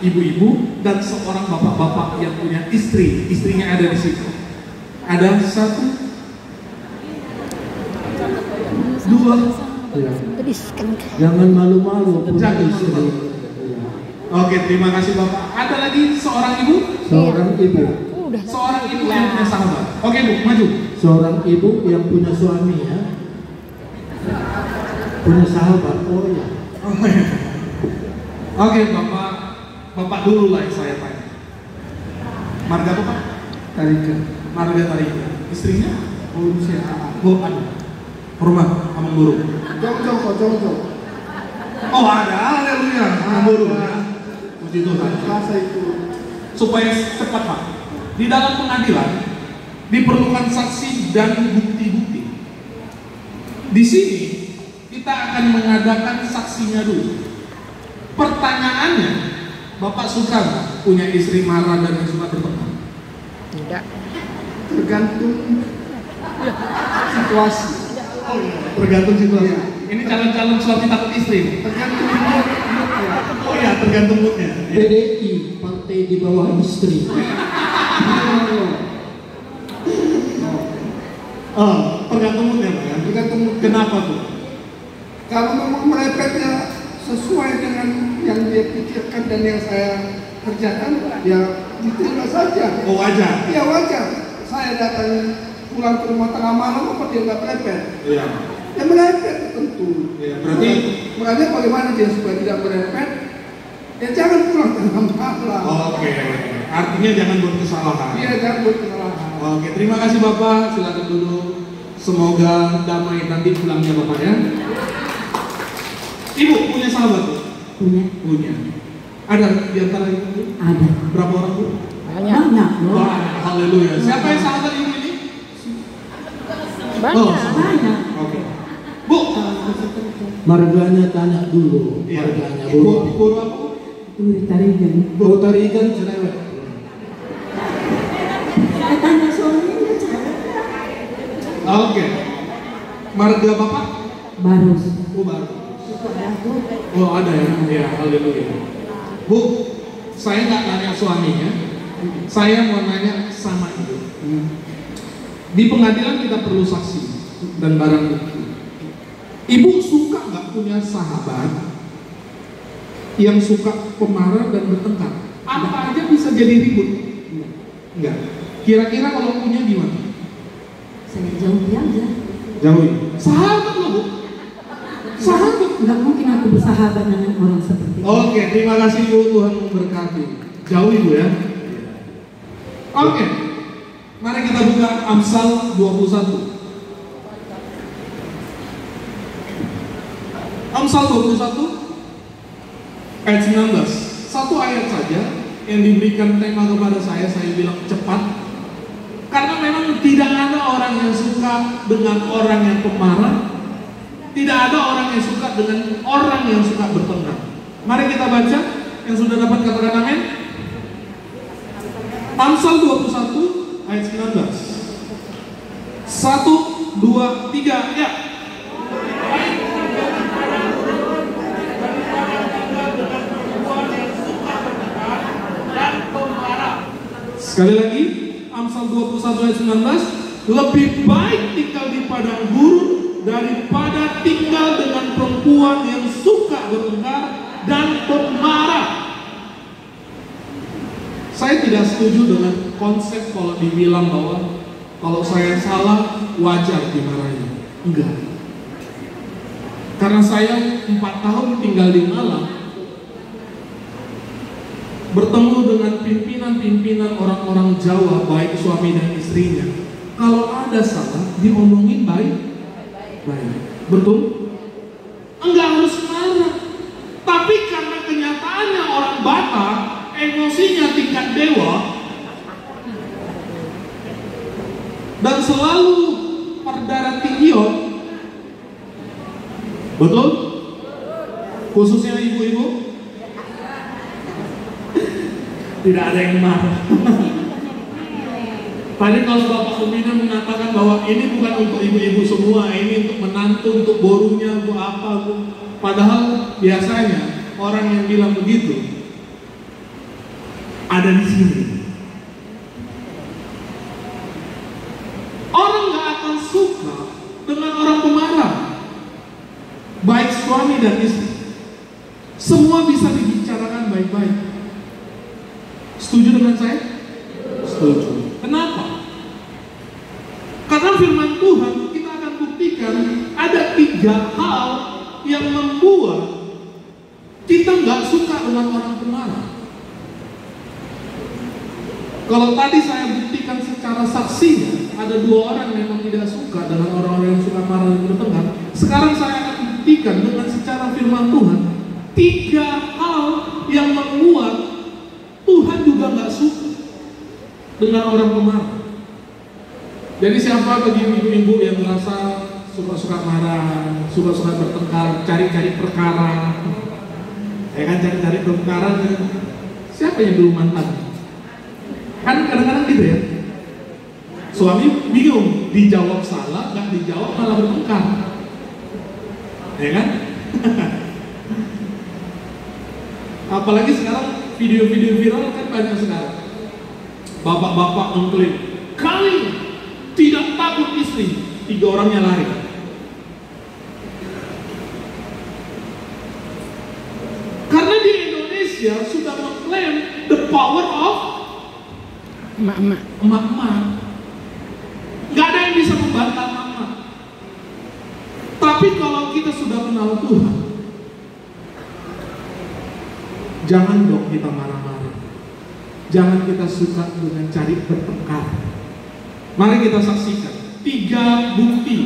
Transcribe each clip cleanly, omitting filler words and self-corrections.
ibu-ibu dan seorang bapak-bapak yang punya istri, istrinya ada di situ. Ada satu, dua, jangan malu-malu. jangan malu. Oke, terima kasih Bapak. Ada lagi seorang ibu? Seorang ibu. Seorang ibu yang punya sahabat. Oke Bu, maju. Seorang ibu yang punya suami ya. Punya sahabat. Oh ya. Oke, Bapak dulu lah yang saya tanya. Marga apa Pak? Tarika. Marga Tarika. Istrinya? Bu, ada. Rumah, Amang Burung. Jongjo. Oh ada, haleluya. Amang Burung ya. Puji Tuhan. Supaya cepat Pak. Di dalam pengadilan diperlukan saksi dan bukti-bukti. Di sini kita akan mengadakan saksinya dulu. Pertanyaannya, Bapak suka nggak punya istri marah dan yang suka berteman? Tidak. Tergantung situasi. Tergantung situasi. Ini calon-calon suami takut istri. Tergantung moodnya. Oh ya, tergantung moodnya. PDI, partai di bawah istri. Oh, tergantung moodnya Pak ya? Tergantung mood. Kenapa tuh? Kalau memang merepetnya sesuai dengan yang dia pikirkan dan yang saya kerjakan, ya diterima saja. Oh wajar. Ya wajar. Saya datang pulang ke rumah tengah malam, apa dia nggak merepet? Iya. Ya merepet tentu. Iya, berarti makanya bagaimana dia supaya tidak merepet? Ya jangan pulang tengah malam. Oke. Artinya jangan buat kesalahan. Iya, jangan buat kesalahan. Oke, terima kasih Bapak. Silakan duduk. Semoga damai nanti pulangnya Bapak ya. Ibu punya sahabat Bu? Punya. Ada di antara ibu? Ada. Berapa orang Bu? Banyak. Wah, haleluya. Siapa yang sahabat ibu ini? Banyak. Oh, Banyak. oke. Bu, Marganya tanya dulu. iya. Marganya Ibu dulu. apa? Itu tarikan. Bawa tarikan cerewet. Tanya suaminya cara. Oke. Marga Bapak? Baru. Oh, baru. Oh, ada ya? Ya, haleluya. Bu, saya nggak nanya suaminya. Saya mau nanya sama ibu. Di pengadilan kita perlu saksi dan barang bukti. Ibu suka nggak punya sahabat yang suka pemarah dan bertengkar? Apa aja bisa jadi ribut? Enggak. Kira-kira kalau punya gimana? Saya jauhi aja. Jauhi. Sahabat loh Bu. Sahabat. Nggak mungkin aku bersahabat dengan orang seperti itu. Oke, terima kasih Bu, Tuhan memberkati. Jauhi Bu ya. Oke. Mari kita buka Amsal 21. Amsal 21 ayat 19. Satu ayat saja yang diberikan tema kepada saya bilang cepat. Karena memang tidak ada orang yang suka dengan orang yang pemarah. Tidak ada orang yang suka dengan orang yang suka bertengkar. Mari kita baca. Yang sudah dapat katakan amin. Amsal 21 ayat 19. 1, 2, 3, ya. Sekali lagi, Amsal 21 ayat 19, lebih baik tinggal di padang gurun daripada tinggal dengan perempuan yang suka bertengkar dan pemarah. Saya tidak setuju dengan konsep kalau dibilang bahwa kalau saya salah wajar dimarahi. Enggak. Karena saya 4 tahun tinggal di Malang, bertemu dengan pimpinan-pimpinan orang-orang Jawa, baik suami dan istrinya. Kalau ada salah, diomongin baik. Betul? Enggak harus marah. Tapi karena kenyataannya orang Batak, emosinya tingkat dewa, dan selalu berdarah tinggion. Betul? Khususnya ibu-ibu. Tidak ada yang marah. Tadi kalau Bapak Pembina mengatakan bahwa ini bukan untuk ibu-ibu semua, ini untuk menantu, untuk borunya, untuk apa. Padahal biasanya orang yang bilang begitu ada di sini. Orang nggak akan suka dengan orang pemarah, baik suami dan istri. Semua bisa dibicarakan baik-baik. Setuju dengan saya? Setuju. Kenapa? Karena firman Tuhan kita akan buktikan ada 3 hal yang membuat kita nggak suka dengan orang pemarah. Kalau tadi saya buktikan secara saksinya, ada 2 orang yang memang tidak suka dengan orang-orang yang suka marah dan bertengkar. Sekarang saya akan buktikan dengan secara firman Tuhan 3 hal yang membuat Tuhan juga nggak suka dengan orang pemarah. Jadi siapa bagi ibu-ibu yang merasa suka-suka marah, suka-suka bertengkar, cari-cari perkara, ya kan, cari-cari perkara, siapa yang dulu mantan? Kan kadang-kadang gitu ya, suami bingung, dijawab salah, nggak dijawab malah bertengkar, ya kan? Apalagi sekarang video-video viral kan banyak sekarang. Bapak-bapak mengklaim, kami tidak takut istri, 3 orangnya lari. Karena di Indonesia sudah mengklaim the power of emak-emak. Gak ada yang bisa membantah emak-emak. Tapi kalau kita sudah kenal Tuhan, jangan dong kita marah-marah. Jangan kita suka dengan cari bertengkar. Mari kita saksikan 3 bukti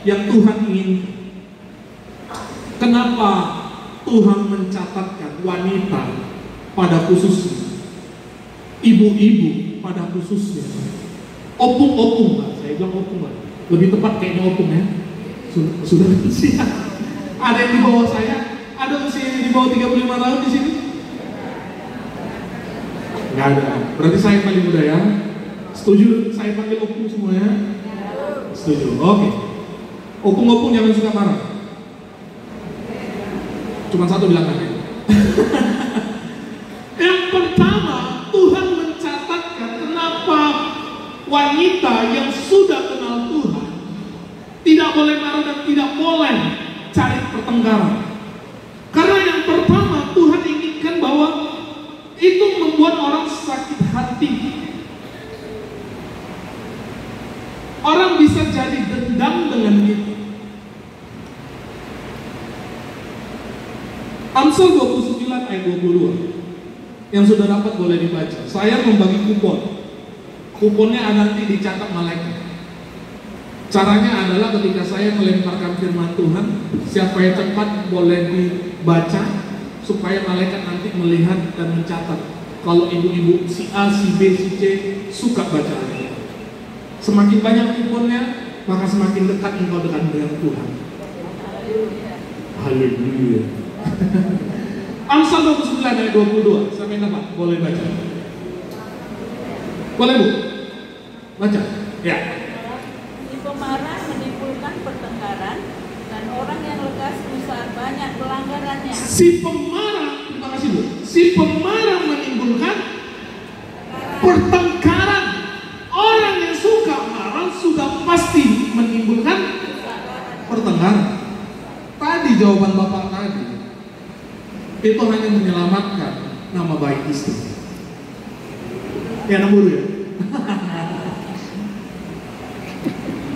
yang Tuhan inginkan. Kenapa Tuhan mencatatkan wanita pada khususnya, ibu-ibu pada khususnya, opung-opung, Pak. Saya bilang opung, Pak. Lebih tepat kayaknya opung ya. Sudah usia. Ada yang di bawah saya, ada usia yang di bawah 35 tahun di sini? Nggak ada. Berarti saya yang paling muda ya. Setuju saya panggil opung semuanya? Setuju. Oke. Opung-opung jangan suka marah. Cuma 1 bilang kan. Yang pertama, Tuhan mencatatkan kenapa wanita yang sudah kenal Tuhan tidak boleh marah dan tidak boleh cari pertengkaran. Karena yang pertama, Tuhan inginkan bahwa itu membuat orang sakit hati. Orang bisa jadi dendam dengan itu. Amsal 29 ayat 22 yang sudah dapat boleh dibaca. Saya membagi kupon. Kuponnya nanti dicatat malaikat. Caranya adalah ketika saya melemparkan firman Tuhan, siapa yang cepat boleh dibaca supaya malaikat nanti melihat dan mencatat. Kalau ibu-ibu si A, si B, si C suka baca. Semakin banyak kuponnya, maka semakin dekat engkau dengan Tuhan. Haleluya. Amsal 29 ayat 22. Sampai apa? Boleh baca. Boleh Bu? Baca. Ya. Si pemarah menimbulkan pertengkaran dan orang yang lekas besar banyak pelanggarannya. Si pemarah, terima kasih Bu. Si pemarah menimbulkan pertengkaran. Orang yang suka marah sudah pasti menimbulkan pertengkaran. Tadi jawaban Bapak tadi itu hanya menyelamatkan nama baik istri. Ya nomor ya.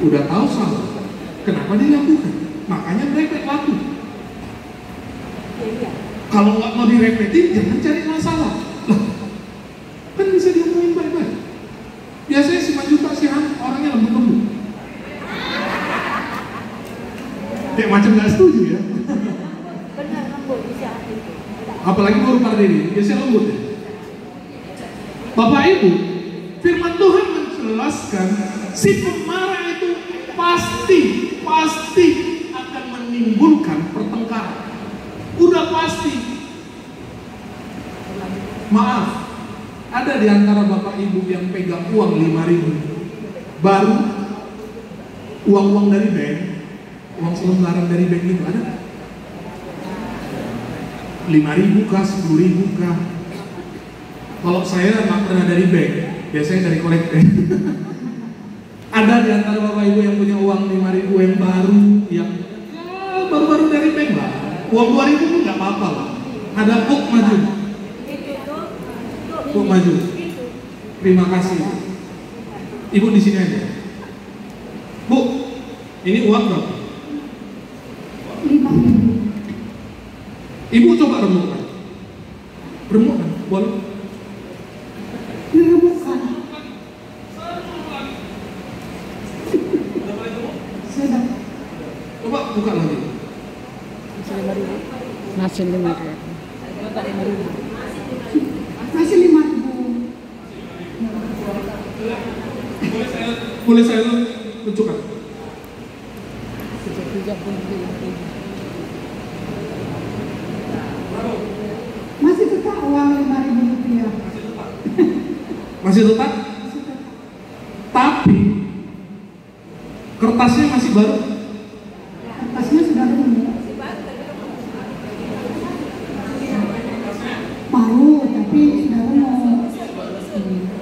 Udah tahu salah, kenapa dilakukan? Makanya merepet waktu. Kalau nggak mau direpetin, jangan cari masalah. Lah, kan bisa diomongin baik-baik. Biasanya si Majuta sih orangnya lembut-lembut. Kayak macam nggak setuju ya. Benar, lembut bisa itu. Apalagi baru Pardede, biasanya lembut ya. Bapak Ibu, firman Tuhan menjelaskan si pemarah itu pasti akan menimbulkan pertengkaran. Udah pasti. Maaf, ada di antara Bapak Ibu yang pegang uang 5.000 baru uang-uang dari bank, uang selembaran dari bank itu ada? 5.000 kah, 10.000 kah? Kalau saya nggak pernah dari bank, biasanya dari kolektor. Ada di antara bapak ibu yang punya uang 5.000 yang baru, yang ya, baru-baru dari bank lah. Uang 2.000 pun nggak apa-apa lah. Ada Buk maju. Buk maju. Terima kasih. Ibu di sini aja. Bu, ini uang berapa? 5.000. Ibu coba remukkan. Remukkan, boleh? Diremukkan. Sudah. Coba buka lagi. Masih 5.000. Masih 5.000. Boleh saya tunjukkan? Masih tetap uang 5.000 rupiah. Masih tetap? Tapi kertasnya masih baru. Kertasnya sudah remuk. Baru, tapi sudah remuk.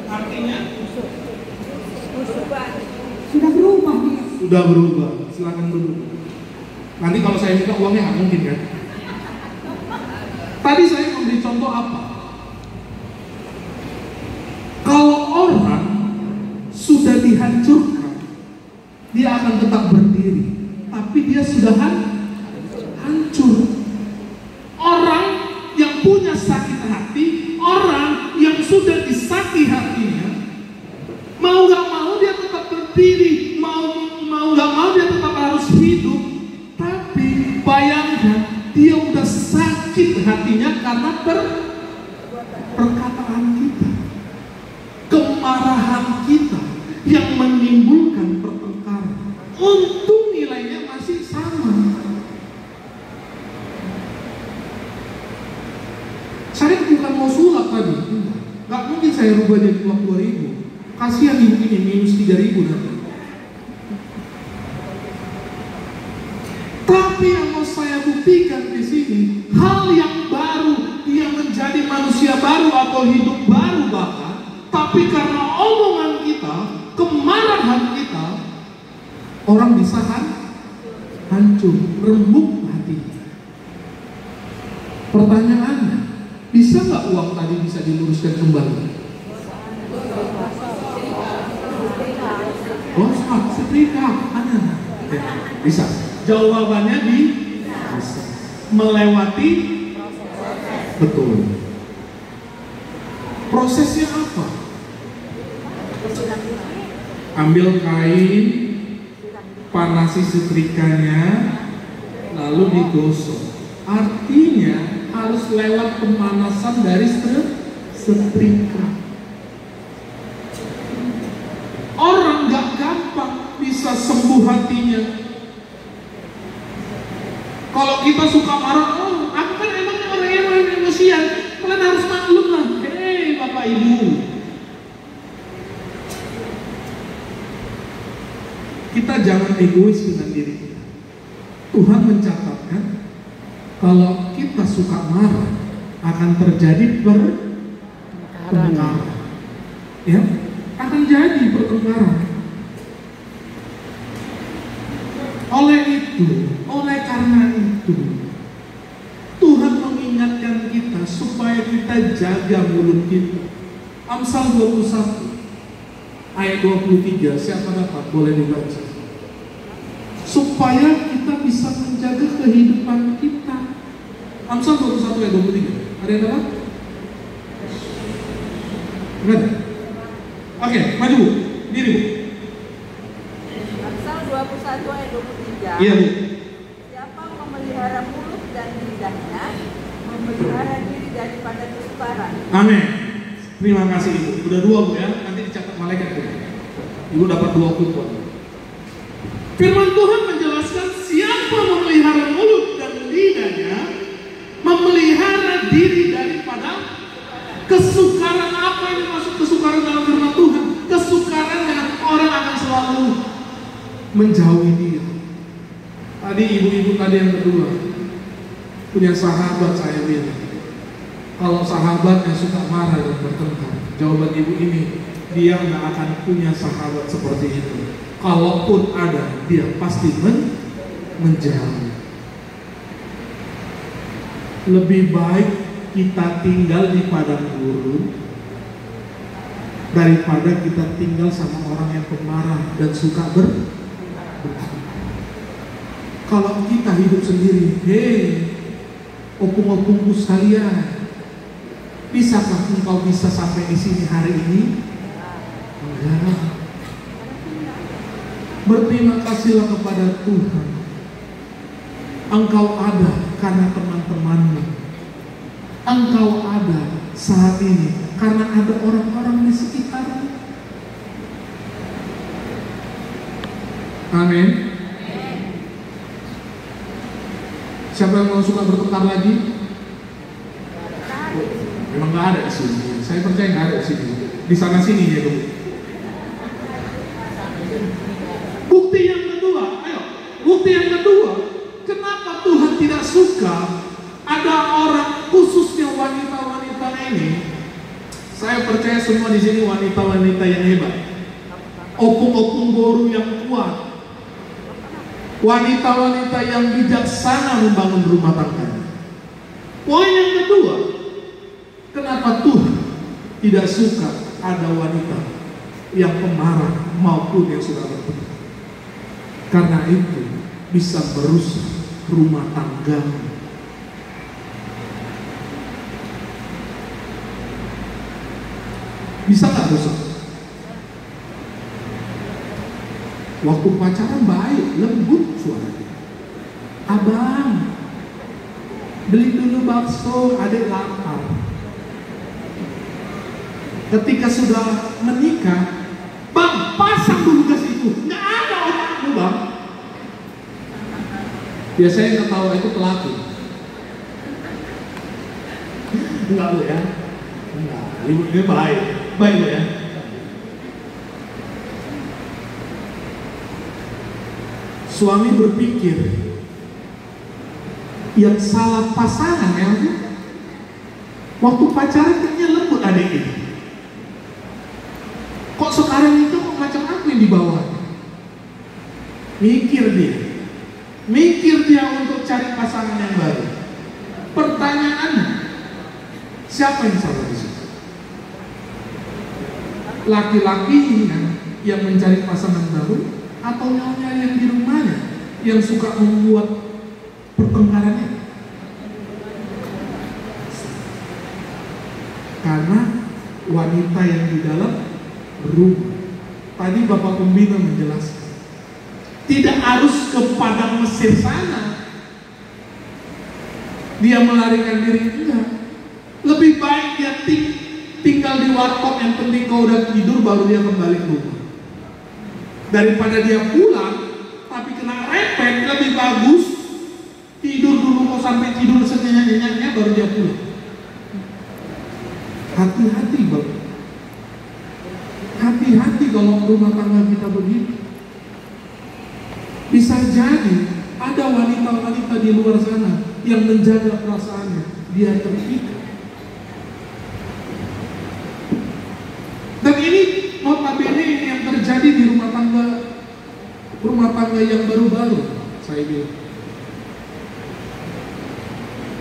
Artinya Sudah berubah. sudah berubah. Silakan duduk. Nanti kalau saya minta uangnya nggak mungkin kan? Tadi saya memberi contoh apa? Kalau orang sudah dihancurkan, dia akan tetap berdiri, tapi dia sudah hancur. Orang yang punya sakit hati, orang yang sudah disakiti hatinya, mau gak mau dia tetap berdiri, mau gak mau dia tetap harus hidup. Tapi bayangkan, dia udah sakit hatinya karena perkataan kita, kemarahan kita yang menimbulkan pertengkaran. Untung nilainya masih sama. Saya bukan mau sulap tadi, nggak mungkin saya rubah jadi uang 2.000. Kasihan ibu ini minus 3.000 nanti. Tapi yang mau saya buktikan di sini, hal yang baru, dia menjadi manusia baru atau hidup baru bahkan. Tapi karena omongan kita, kemarahan kita, orang bisa hancur, remuk hatinya. Pertanyaannya, bisa nggak uang tadi bisa diluruskan kembali? Oh, setrika, ada. Bisa. Jawabannya bisa. Melewati betul. Prosesnya apa? Ambil kain, panasi setrikanya, lalu digosok. Artinya harus lewat pemanasan dari setrika. Orang gak gampang bisa sembuh hatinya. Kalau kita suka marah, oh aku kan emangnya orang yang emosian, kalian harus maklum lah. Hei Bapak Ibu, kita jangan egois dengan diri kita. Tuhan mencatatkan kalau kita suka marah akan terjadi pertengkaran. Ya, akan jadi pertengkaran. Oleh karena itu, Tuhan mengingatkan kita supaya kita jaga mulut kita. Amsal 21 ayat 23, siapa dapat boleh dibaca. Supaya kita bisa menjaga kehidupan kita. Amsal 21 ayat 23. Ada yang dapat? Enggak ada? Oke, maju Bu. Diri Bu. Amsal 21 ayat 23. Iya Bu. Siapa memelihara mulut dan lidahnya, memelihara diri daripada kesukaran. Amin. Terima kasih Ibu. Udah 2 Bu ya. Nanti dicatat malaikat Bu. Ibu dapat 2 kupon. Firman Tuhan menjelaskan siapa memelihara mulut dan lidahnya, memelihara diri daripada kesukaran. Apa yang dimaksud kesukaran dalam firman Tuhan? Kesukaran yang orang akan selalu menjauhi dia. Tadi ibu-ibu tadi yang berdua punya sahabat, saya bilang Kalau sahabatnya suka marah dan bertengkar, jawaban ibu ini, dia nggak akan punya sahabat seperti itu. Kalaupun ada, dia pasti menjauh. Lebih baik kita tinggal di padang gurun daripada kita tinggal sama orang yang pemarah dan suka Kalau kita hidup sendiri, opung-opungku sekalian, bisakah engkau bisa sampai di sini hari ini? Enggak. Berterima kasihlah kepada Tuhan. Engkau ada karena teman-temanmu. Engkau ada saat ini karena ada orang-orang di sekitarmu. Amin. Siapa yang mau suka bertengkar lagi? Memang nggak ada di sini. Saya percaya nggak ada di sini. Di sana sini ya dulu. Bukti yang kedua, bukti yang kedua, kenapa Tuhan tidak suka ada orang, khususnya wanita-wanita ini? Saya percaya semua di sini wanita-wanita yang hebat, opung-opung boru yang kuat, wanita-wanita yang bijaksana membangun rumah tangganya. Poin yang kedua, kenapa Tuhan tidak suka ada wanita yang pemarah maupun yang sudah bertengkar? Karena itu bisa merusak rumah tangga. Bisa nggak rusak? Waktu pacaran baik, lembut suaranya. Abang, beli dulu bakso, adek lapar. Ketika sudah menikah, bang, pasang dulu gas itu. Nggak ada otakmu, bang. Biasanya ketawa itu pelaku. Enggak lu ya? Enggak, ibu ini baik. Baik ya. Suami berpikir yang salah pasangan ya. Waktu pacaran kayaknya lembut adek ini. Kok sekarang itu kok macam apa yang dibawa? Mikir dia untuk cari pasangan yang baru. Pertanyaannya, siapa yang salah di situ? Laki-lakinya yang mencari pasangan baru, atau nyonya yang di rumahnya yang suka membuat pertengkarannya? Karena wanita yang di dalam rumah. Tadi Bapak Pembina menjelaskan, tidak harus ke padang Mesir sana dia melarikan diri, enggak. Lebih baik dia tinggal di warkop, yang penting kau udah tidur baru dia kembali ke rumah, daripada dia pulang tapi kena repet. Lebih bagus tidur dulu, kau sampai tidur senyenyak-nyenyaknya baru dia pulang. Hati-hati Bapak, hati-hati kalau rumah tangga kita begitu. Bisa jadi ada wanita-wanita di luar sana yang menjaga perasaannya, dia terpikat. Dan ini notabene ini yang terjadi di rumah tangga yang baru-baru. Saya bilang,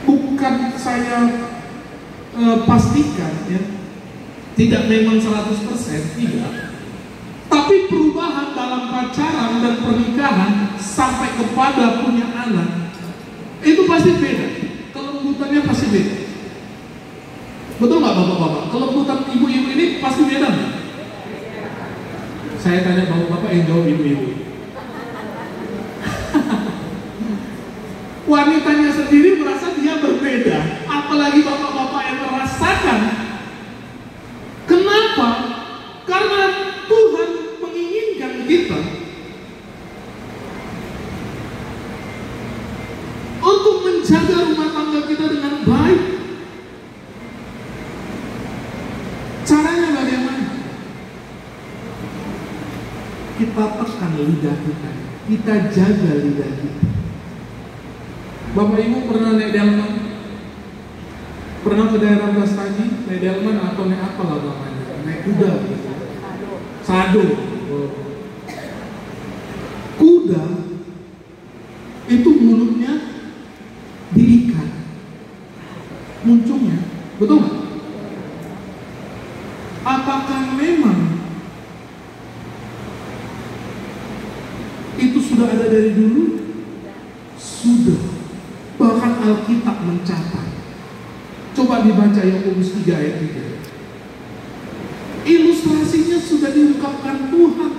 bukan saya pastikan ya, tidak memang 100%, tidak. Tapi perubahan dalam pacaran dan pernikahan sampai kepada punya anak itu pasti beda. Kelembutannya pasti beda. Betul nggak bapak-bapak? Kelembutan ibu-ibu ini pasti beda nggak? Saya tanya bapak-bapak yang jawab ibu-ibu. Wanitanya sendiri merasa dia berbeda, apalagi bapak-bapak yang merasakan. Kenapa? Karena Tuhan menginginkan kita untuk menjaga rumah tangga kita dengan baik. Caranya bagaimana? Kita tekan lidah kita jaga lidah kita. Bapak Ibu pernah naik delman? Pernah ke daerah Brastagi, naik delman atau naik apa lah namanya, naik kuda gitu. Sado. Kuda itu mulutnya diikat, muncungnya, betul nggak? Apakah memang itu sudah ada dari dulu? Sudah. Bahkan Alkitab mencatat. Coba dibaca Yakobus 3 ayat 3. Ilustrasinya sudah diungkapkan Tuhan.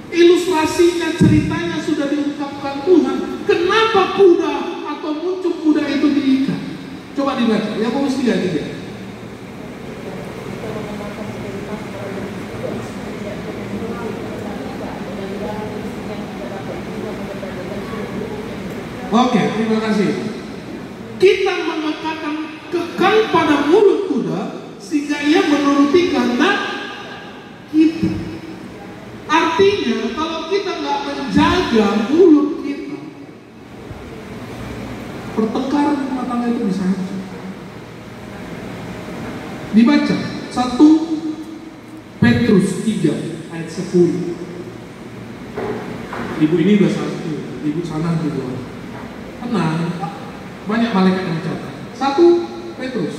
Ilustrasinya, ceritanya sudah diungkapkan Tuhan. Kenapa kuda atau muncung kuda itu diikat? Coba dibaca Yakobus 3 ayat 3. Oke, terima kasih. Kita mengatakan kekal pada mulut kuda sehingga ia menuruti kehendak kita. Artinya kalau kita nggak menjaga mulut kita, pertengkaran rumah tangga itu bisa hancur. Dibaca 1 Petrus 3 ayat 10. Ibu ini udah satu, ibu sana juga. Tenang, banyak malaikat yang mencatat. 1 Petrus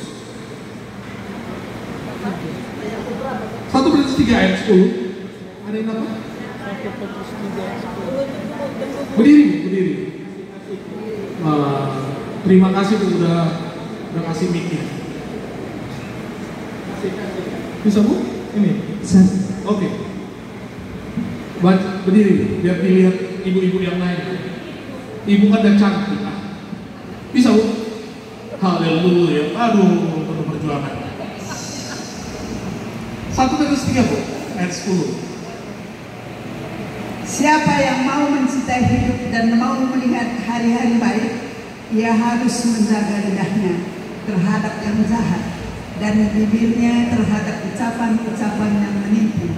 3 ayat 10. Ada yang apa? 1 Petrus 3 ayat 10. Berdiri. Terima kasih udah kasih mic-nya. Bisa Bu? Ini. Oke. Berdiri biar dilihat ibu-ibu yang lain. Ibu kan dan cantik. Bisa Bu? Haleluya. Aduh, penuh perjuangan. 1 Petrus 3 Bu, ayat 10. Siapa yang mau mencintai hidup dan mau melihat hari-hari baik, ia harus menjaga lidahnya terhadap yang jahat dan bibirnya terhadap ucapan-ucapan yang menipu.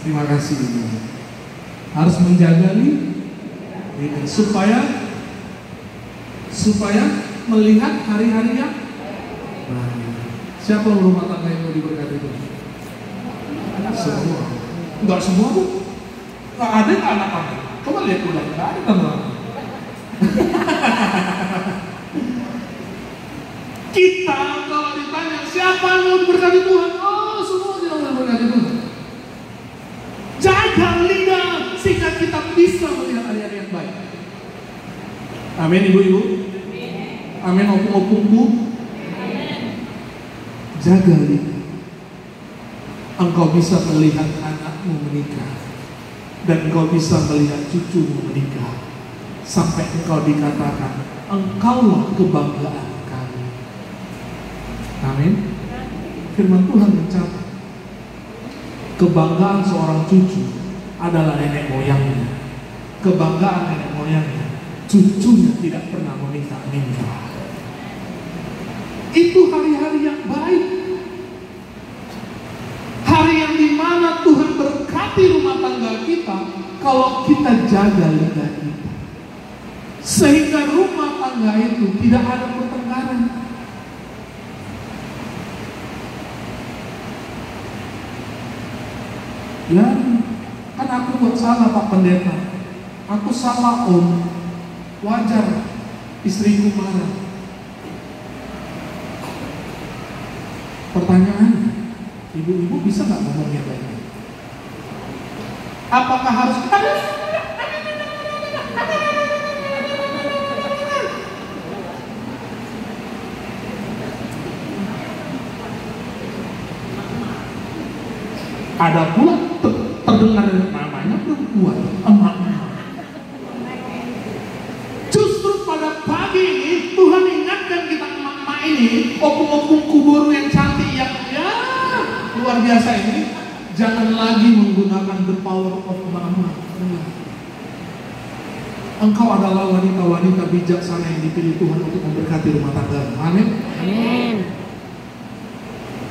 Terima kasih Ibu. Harus menjaga lidah supaya melihat hari-hari yang baik. Siapa rumah tangga yang mau diberkati itu? Semua. Enggak semua Bu. Enggak ada anak-anak. Coba lihat ulang. Enggak ada teman-teman. Kita kalau ditanya siapa yang mau diberkati Tuhan? Oh, semua yang mau diberkati Tuhan. Jaga lidah sehingga kita bisa melihat hari-hari yang baik. Amin ibu-ibu. Amin opung-opungku. Jaga lidah. Engkau bisa melihat anakmu menikah, dan engkau bisa melihat cucumu menikah, sampai engkau dikatakan engkaulah kebanggaan kami. Amin. Firman Tuhan mencatat kebanggaan seorang cucu adalah nenek moyangnya. Kebanggaan nenek moyangnya, cucunya tidak pernah meminta-minta. Itu hari-hari yang baik. Hari yang dimana Tuhan berkati rumah tangga kita kalau kita jaga lidah kita, sehingga rumah tangga itu tidak ada pertengkaran. Ya, kan aku buat salah Pak Pendeta, aku salah Om, wajar istriku marah. Pertanyaannya, ibu-ibu bisa nggak ngomongnya baik? Apakah harus ada pula terdengar namanya perempuan emak-emak. Justru pada pagi ini Tuhan ingatkan kita emak-emak ini, opung-opung kubur yang cantik yang luar biasa ini, jangan lagi menggunakan the power of mama. Engkau adalah wanita-wanita bijaksana yang dipilih Tuhan untuk memberkati rumah tangga. Amin. Amin.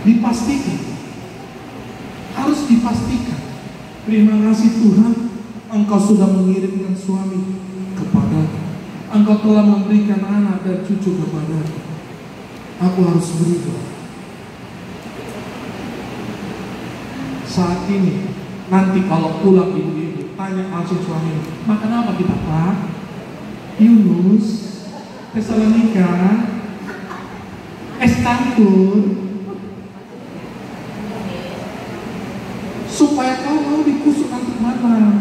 Dipastikan, harus dipastikan. Terima kasih Tuhan, Engkau sudah mengirimkan suami kepada, Engkau telah memberikan anak dan cucu kepada. Aku harus berubah. Saat ini, nanti kalau pulang ibu-ibu, tanya langsung suami, makan apa kita Pak? Yunus, Tesalonika, es campur, supaya kau mau dikusuk nanti malam.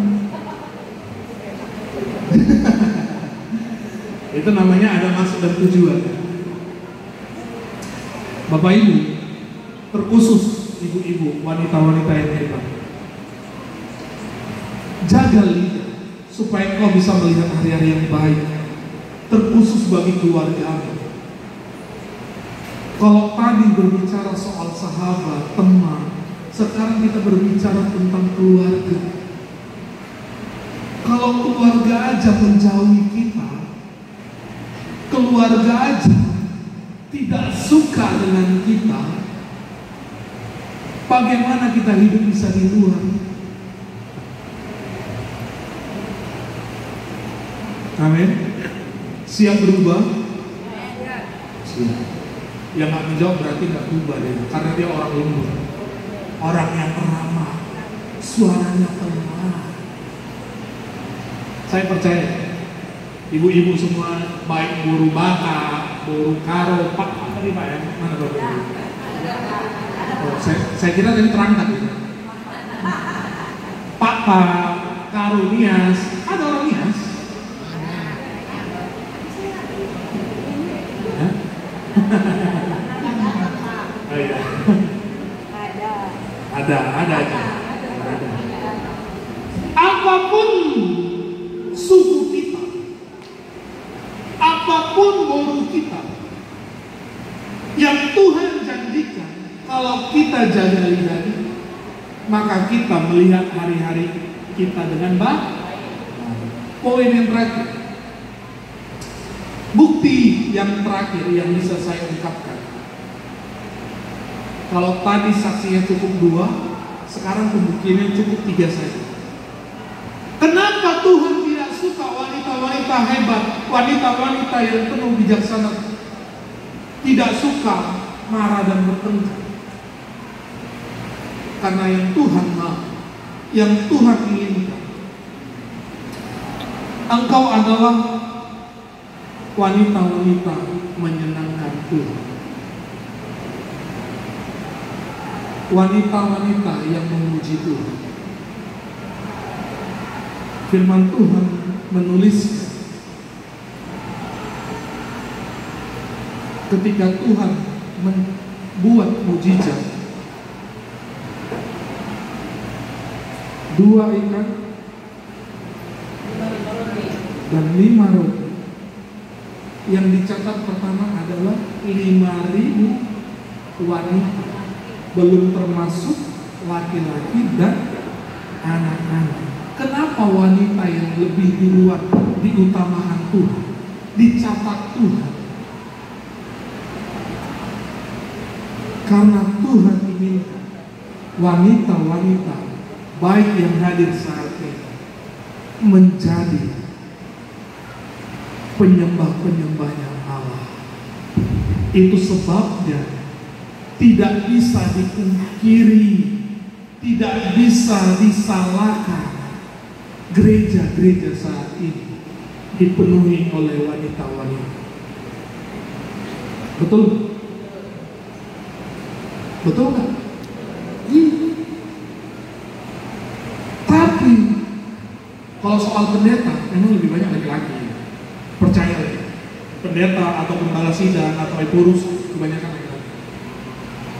Itu namanya ada maksud dan tujuan. Bapak Ibu, terkhusus ibu-ibu, wanita-wanita yang hebat, jaga lidah supaya kau bisa melihat hari-hari yang baik, terkhusus bagi keluargamu. Kalau tadi berbicara soal sahabat, teman, sekarang kita berbicara tentang keluarga. Kalau keluarga aja menjauhi kita, keluarga aja tidak suka dengan kita, bagaimana kita hidup bisa di luar? Amin. Siap berubah? Siap. Yang nggak menjawab berarti nggak berubah deh, karena dia orang lembut, orang yang ramah, suaranya tenang. Saya percaya ibu-ibu semua, baik guru baka, guru karo, pak tadi pak ya, mana bapak? Oh, saya kira tadi terangkat ya. Pak karo Nias, ada orang Nias? Oh, iya. Ada. Apapun suku kita, apapun guru kita, yang Tuhan janjikan, kalau kita jaga lidah, maka kita melihat hari-hari kita dengan baik. Poin yang terakhir, bukti yang terakhir yang bisa saya ungkapkan. Kalau tadi saksinya cukup 2, sekarang pembuktiannya cukup 3 saja. Kenapa Tuhan tidak suka wanita-wanita hebat, wanita-wanita yang penuh bijaksana, tidak suka marah dan bertengkar? Karena yang Tuhan mau, yang Tuhan inginkan, engkau adalah wanita-wanita menyenangkan Tuhan, wanita-wanita yang memuji Tuhan. Firman Tuhan menuliskan, ketika Tuhan membuat mujizat, 2 ikan dan 5 roti. Yang dicatat pertama adalah 5.000 wanita, belum termasuk laki-laki dan anak-anak. Kenapa wanita yang lebih duluan diutamakan Tuhan, dicatat Tuhan? Karena Tuhan inginkan wanita-wanita baik yang hadir saat ini menjadi penyembah-penyembahnya Allah. Itu sebabnya tidak bisa dipungkiri, tidak bisa disalahkan, gereja-gereja saat ini dipenuhi oleh wanita-wanita. Betul? Betul nggak? Iya. Tapi kalau soal pendeta, memang lebih banyak laki-laki. Percaya ya, pendeta atau pembala sidang atau epurus kebanyakan laki-laki.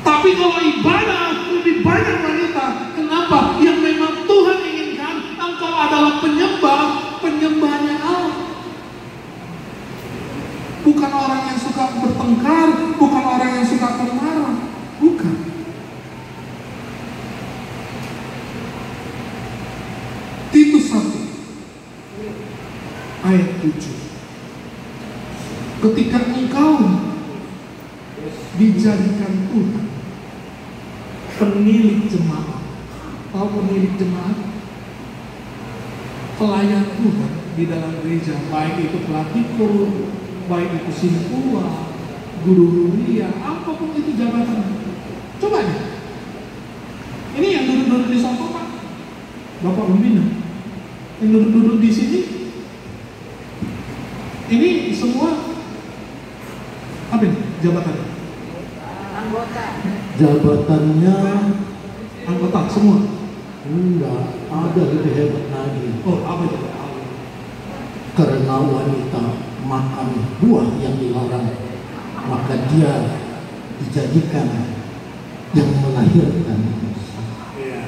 Tapi kalau ibadah lebih banyak wanita. Kenapa? Yang memang Tuhan inginkan engkau adalah penyembahnya Allah. Bukan orang yang suka bertengkar, bukan orang yang suka marah, bukan. Titus 1 ayat 7. Ketika engkau dijadikan Tuhan penilik jemaat, tahu penilik jemaat? Pelayan Tuhan di dalam gereja, baik itu pelatih, baik itu simpulan, guru kuliah, apapun itu jabatan. Coba deh. Ini yang duduk-duduk di sofa Pak, Bapak Pembina. Yang duduk-duduk di sini, ini semua apa ini jabatannya? Anggota. Jabatannya Anggota semua. enggak ada lebih hebat lagi. Oh, apa itu? Karena wanita makan buah yang dilarang, maka dia dijadikan yang melahirkan. Iya.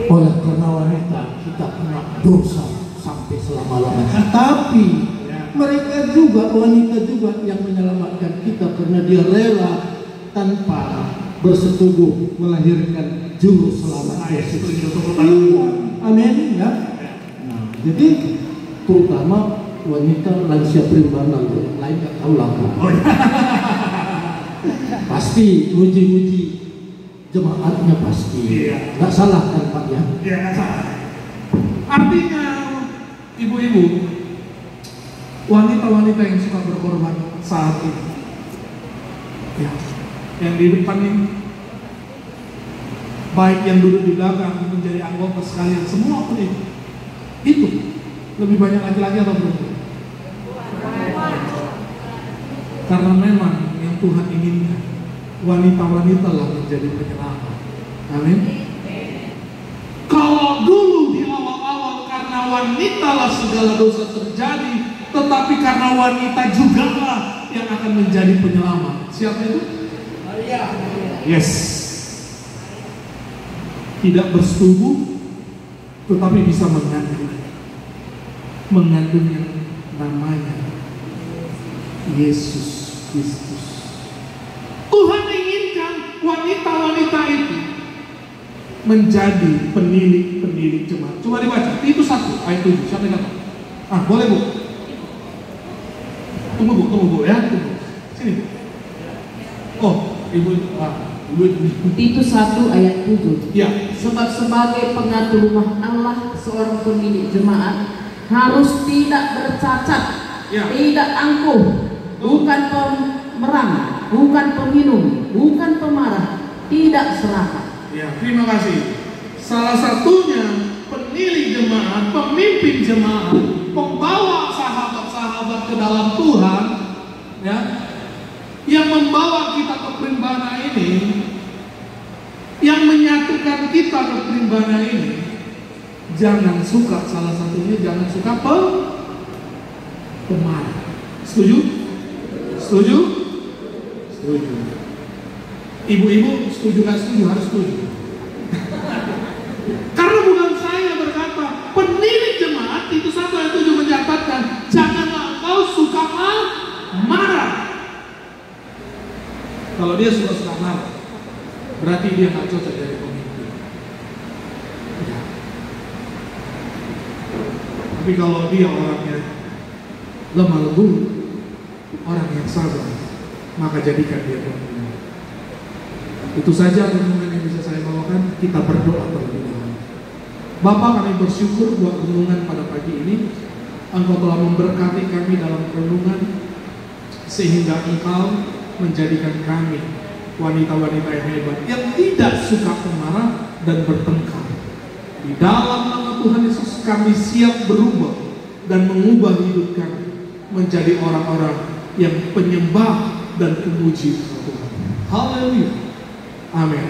Oleh karena wanita kita kena dosa sampai selama-lamanya. Tapi mereka juga, wanita juga yang menyelamatkan kita karena dia rela tanpa bersetubuh melahirkan juru selamat Yesus. Amin ya. Nah, jadi terutama wanita lansia primbana, lain nggak tahu lah. Pasti muji-muji jemaatnya pasti. Iya. Nggak salah kan Pak ya? Iya, nggak salah. Artinya, ibu-ibu, wanita-wanita yang suka berkorban saat ini, ya, yang di depan ini, baik yang duduk di belakang menjadi anggota sekalian, semua pun itu lebih banyak laki-laki atau perempuan? Karena memang yang Tuhan inginkan wanita-wanita lah menjadi penyelamat. Amin. Kalau dulu di awal-awal karena wanita lah segala dosa terjadi, tetapi karena wanita juga lah yang akan menjadi penyelamat. Siapa itu? Maria. Yes. Tidak bersetubuh, tetapi bisa mengandung yang namanya Yesus Kristus. Tuhan inginkan wanita-wanita itu menjadi penilik-penilik jemaat. Coba dibaca, itu 1 ayat 7. Siapa yang kata? Boleh Bu. Tunggu Bu ya, tunggu. Sini. Oh, Ibu. Itu 1 ayat 7. Ya. Sebab sebagai pengatur rumah Allah, seorang pemilik jemaat harus tidak bercacat, Ya. tidak angkuh, bukan pemerang, bukan peminum, bukan pemarah, tidak serakah. Ya, terima kasih. Salah satunya penilik jemaat, pemimpin jemaat, pembawa sahabat-sahabat ke dalam Tuhan, ya, yang membawa kita ke Primbana ini, yang menyatukan kita ke Primbana ini. Jangan suka, salah satunya jangan suka pemarah. Setuju? Setuju? Setuju. Ibu-ibu setuju nggak setuju? Harus setuju. Karena bukan saya berkata, penilik jemaat itu 1 ayat 7 mencatatkan, janganlah engkau suka marah. Kalau dia suka marah, berarti dia nggak cocok jadi pemimpin. Ya. Tapi kalau dia orangnya lemah lembut, orang yang sabar, maka jadikan dia pemimpin. Itu saja renungan yang bisa saya bawakan. Kita berdoa terlebih dahulu. Bapa, kami bersyukur buat renungan pada pagi ini. Engkau telah memberkati kami dalam renungan, sehingga Engkau menjadikan kami wanita-wanita yang hebat, yang tidak suka pemarah dan bertengkar. Di dalam nama Tuhan Yesus kami siap berubah dan mengubah hidup kami menjadi orang-orang yang penyembah dan pemuji Tuhan. Haleluya. Amin.